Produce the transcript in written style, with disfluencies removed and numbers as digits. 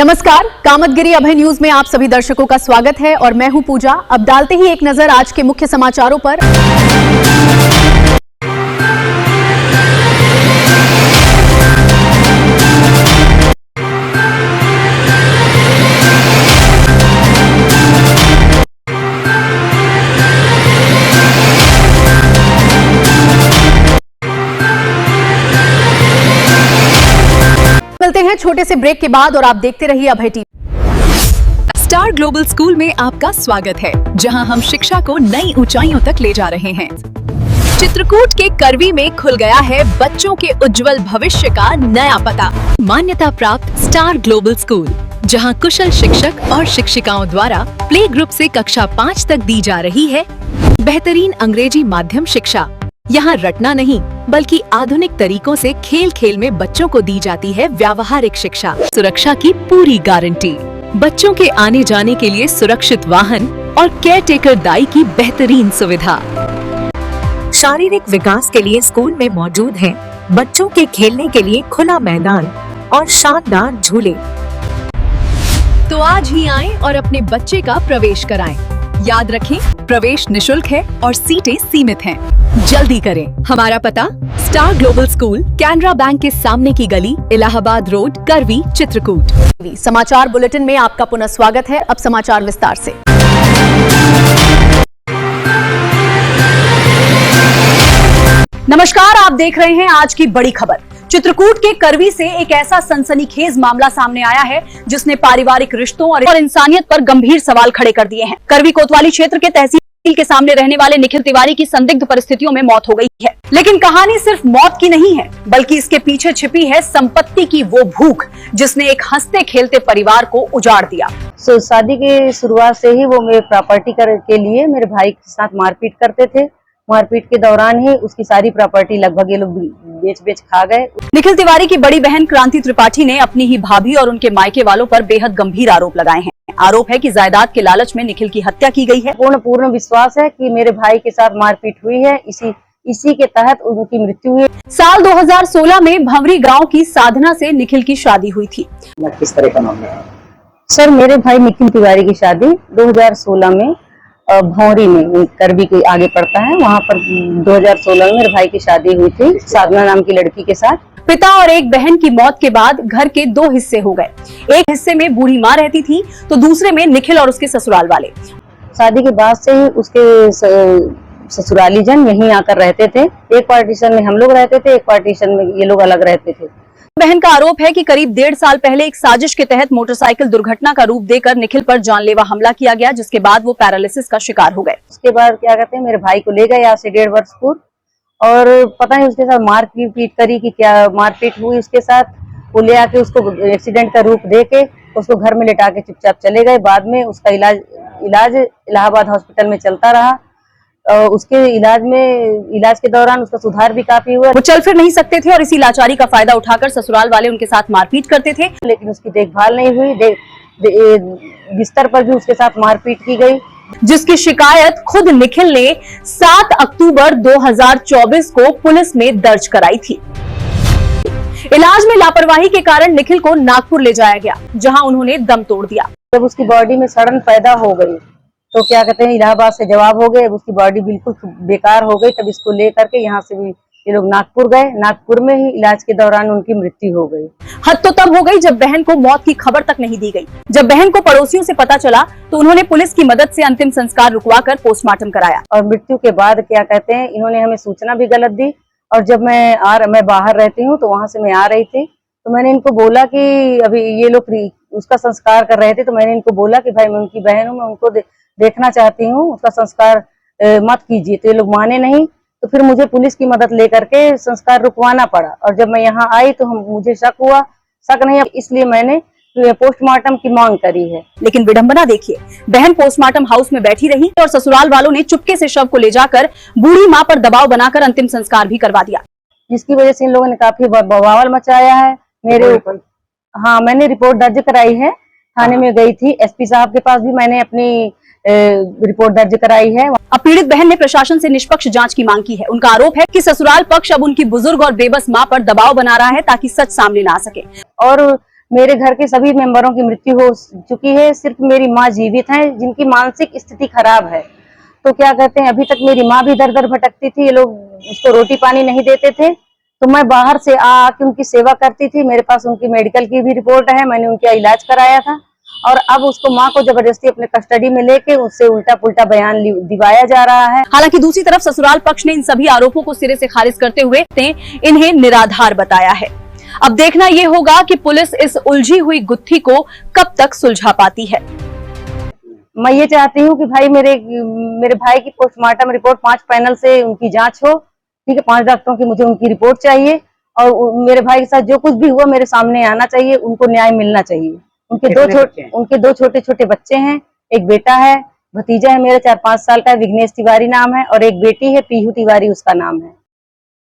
नमस्कार, कामतगिरी अभय न्यूज में आप सभी दर्शकों का स्वागत है और मैं हूं पूजा। अब डालते ही एक नजर आज के मुख्य समाचारों पर। मिलते हैं छोटे से ब्रेक के बाद और आप देखते रहिए अभय टीवी। स्टार ग्लोबल स्कूल में आपका स्वागत है, जहां हम शिक्षा को नई ऊंचाइयों तक ले जा रहे हैं। चित्रकूट के करवी में खुल गया है बच्चों के उज्जवल भविष्य का नया पता। मान्यता प्राप्त स्टार ग्लोबल स्कूल, जहां कुशल शिक्षक और शिक्षिकाओं द्वारा प्ले ग्रुप से कक्षा 5 तक दी जा रही है बेहतरीन अंग्रेजी माध्यम शिक्षा। यहाँ रटना नहीं बल्कि आधुनिक तरीकों से खेल खेल में बच्चों को दी जाती है व्यावहारिक शिक्षा। सुरक्षा की पूरी गारंटी, बच्चों के आने जाने के लिए सुरक्षित वाहन और केयर टेकर दाई की बेहतरीन सुविधा। शारीरिक विकास के लिए स्कूल में मौजूद है बच्चों के खेलने के लिए खुला मैदान और शानदार झूले। तो आज ही आएं और अपने बच्चे का प्रवेश कराएं। याद रखें, प्रवेश निशुल्क है और सीटें सीमित हैं। जल्दी करें। हमारा पता star global school, Canara bank के सामने की गली, इलाहाबाद रोड, करवी, चित्रकूट। समाचार बुलेटिन में आपका पुनः स्वागत है। अब समाचार विस्तार से। नमस्कार, आप देख रहे हैं आज की बड़ी खबर। चित्रकूट के करवी से एक ऐसा सनसनीखेज मामला सामने आया है जिसने पारिवारिक रिश्तों और इंसानियत पर गंभीर सवाल खड़े कर दिए हैं। करवी कोतवाली क्षेत्र के तहसील के सामने रहने वाले निखिल तिवारी की संदिग्ध परिस्थितियों में मौत हो गई है। लेकिन कहानी सिर्फ मौत की नहीं है, बल्कि इसके पीछे छिपी है संपत्ति की वो भूख जिसने एक हंसते खेलते परिवार को उजाड़ दिया। शादी की शुरुआत से ही वो मेरे प्रॉपर्टी के लिए मेरे भाई के साथ मारपीट करते थे। मारपीट के दौरान ही उसकी सारी प्रॉपर्टी लगभग ये लोग बेच खा गए। निखिल तिवारी की बड़ी बहन क्रांति त्रिपाठी ने अपनी ही भाभी और उनके मायके वालों पर बेहद गंभीर आरोप लगाए हैं। आरोप है कि जायदाद के लालच में निखिल की हत्या की गई है। पूर्ण विश्वास है कि मेरे भाई के साथ मारपीट हुई है, इसी के तहत उनकी मृत्यु हुई। साल 2016 में भंवरी गांव की साधना से निखिल की शादी हुई थी। किस तरह का मामला है? सर, मेरे भाई निखिल तिवारी की शादी 2016 में भौरी में, करवी के आगे पड़ता है, वहाँ पर 2016 में मेरे भाई की शादी हुई थी साधना नाम की लड़की के साथ। पिता और एक बहन की मौत के बाद घर के 2 हिस्से हो गए। एक हिस्से में बूढ़ी माँ रहती थी तो दूसरे में निखिल और उसके ससुराल वाले। शादी के बाद से ही उसके ससुराली जन यहीं आकर रहते थे। एक पार्टीशन में हम लोग रहते थे, एक पार्टीशन में ये लोग अलग रहते थे। बहन का आरोप है कि करीब 1.5 साल पहले एक साजिश के तहत मोटरसाइकिल दुर्घटना का रूप देकर निखिल पर जानलेवा हमला किया गया, जिसके बाद वो पैरालिसिस का शिकार हो गए। उसके बाद क्या कहते हैं, मेरे भाई को ले गए यहाँ से 1.5 वर्ष पूर्व, और पता नहीं उसके साथ मारपीट करी कि क्या मारपीट हुई उसके साथ। वो ले आके उसको एक्सीडेंट का रूप दे के उसको घर में लेटा के चुपचाप चले गए। बाद में उसका इलाज इलाहाबाद हॉस्पिटल में चलता रहा। उसके इलाज के दौरान उसका सुधार भी काफी हुआ। वो चल फिर नहीं सकते थे और इसी लाचारी का फायदा उठाकर ससुराल वाले उनके साथ मारपीट करते थे। लेकिन उसकी देखभाल नहीं हुई। बिस्तर पर भी उसके साथ मारपीट की गई, जिसकी शिकायत खुद निखिल ने 7 अक्टूबर 2024 को पुलिस में दर्ज कराई थी। इलाज में लापरवाही के कारण निखिल को नागपुर ले जाया गया, जहां उन्होंने दम तोड़ दिया। जब उसकी बॉडी में सड़न पैदा हो गई तो क्या कहते हैं, इलाहाबाद से जवाब हो गए, उसकी बॉडी बिल्कुल बेकार हो गई। तब इसको लेकर के यहाँ से भी ये लोग नागपुर गए। नागपुर में ही इलाज के दौरान उनकी मृत्यु हो गई। हद तो तब हो गई जब बहन को मौत की खबर तक नहीं दी गई। जब बहन को पड़ोसियों से पता चला तो उन्होंने पुलिस की मदद से अंतिम संस्कार रुकवाकर पोस्टमार्टम कराया। और मृत्यु के बाद क्या कहते हैं, इन्होंने हमें सूचना भी गलत दी। और जब मैं बाहर रहती हूँ तो वहां से मैं आ रही थी, तो मैंने इनको बोला कि अभी ये लोग उसका संस्कार कर रहे थे, तो मैंने इनको बोला कि भाई मैं उनकी बहन हूँ, मैं उनको देखना चाहती हूँ, उसका संस्कार मत कीजिए। तो ये लोग माने नहीं, तो फिर मुझे पुलिस की मदद लेकर के संस्कार रुकवाना पड़ा। और जब मैं यहाँ आई तो मुझे शक हुआ, शक नहीं, इसलिए मैंने पोस्टमार्टम की मांग करी है। लेकिन विडंबना देखिए, बहन पोस्टमार्टम हाउस में बैठी रही और ससुराल वालों ने चुपके से शव को ले जाकर बूढ़ी माँ पर दबाव बनाकर अंतिम संस्कार भी करवा दिया, जिसकी वजह से इन लोगों ने काफी बवाल मचाया है मेरे ऊपर। हाँ, मैंने रिपोर्ट दर्ज कराई है, थाने में गई थी, एसपी साहब के पास भी मैंने अपनी रिपोर्ट दर्ज कराई है। अब पीड़ित बहन ने प्रशासन से निष्पक्ष जांच की मांग की है। उनका आरोप है कि ससुराल पक्ष अब उनकी बुजुर्ग और बेबस मां पर दबाव बना रहा है ताकि सच सामने ना आ सके। और मेरे घर के सभी मेंबरों की मृत्यु हो चुकी है, सिर्फ मेरी माँ जीवित है जिनकी मानसिक स्थिति खराब है। तो क्या कहते हैं, अभी तक मेरी माँ भी दर दर भटकती थी, ये लोग उसको रोटी पानी नहीं देते थे, तो मैं बाहर से आके उनकी सेवा करती थी। मेरे पास उनकी मेडिकल की भी रिपोर्ट है, मैंने उनका इलाज कराया था। और अब उसको माँ को जबरदस्ती अपने कस्टडी में लेके उससे उल्टा पुल्टा बयान दिवाया जा रहा है। हालांकि दूसरी तरफ ससुराल पक्ष ने इन सभी आरोपों को सिरे से खारिज करते हुए इन्हें निराधार बताया है। अब देखना ये होगा कि पुलिस इस उलझी हुई गुत्थी को कब तक सुलझा पाती है। मैं ये चाहती हूँ कि भाई मेरे भाई की पोस्टमार्टम रिपोर्ट 5 पैनल से उनकी जांच हो, ठीक है। 5 डॉक्टरों की मुझे उनकी रिपोर्ट चाहिए और मेरे भाई के साथ जो कुछ भी हुआ मेरे सामने आना चाहिए, उनको न्याय मिलना चाहिए। उनके 2 छोटे छोटे बच्चे हैं, एक बेटा है, भतीजा है मेरा 4-5 साल का, विघ्नेश तिवारी नाम है, और एक बेटी है, पीहू तिवारी उसका नाम है।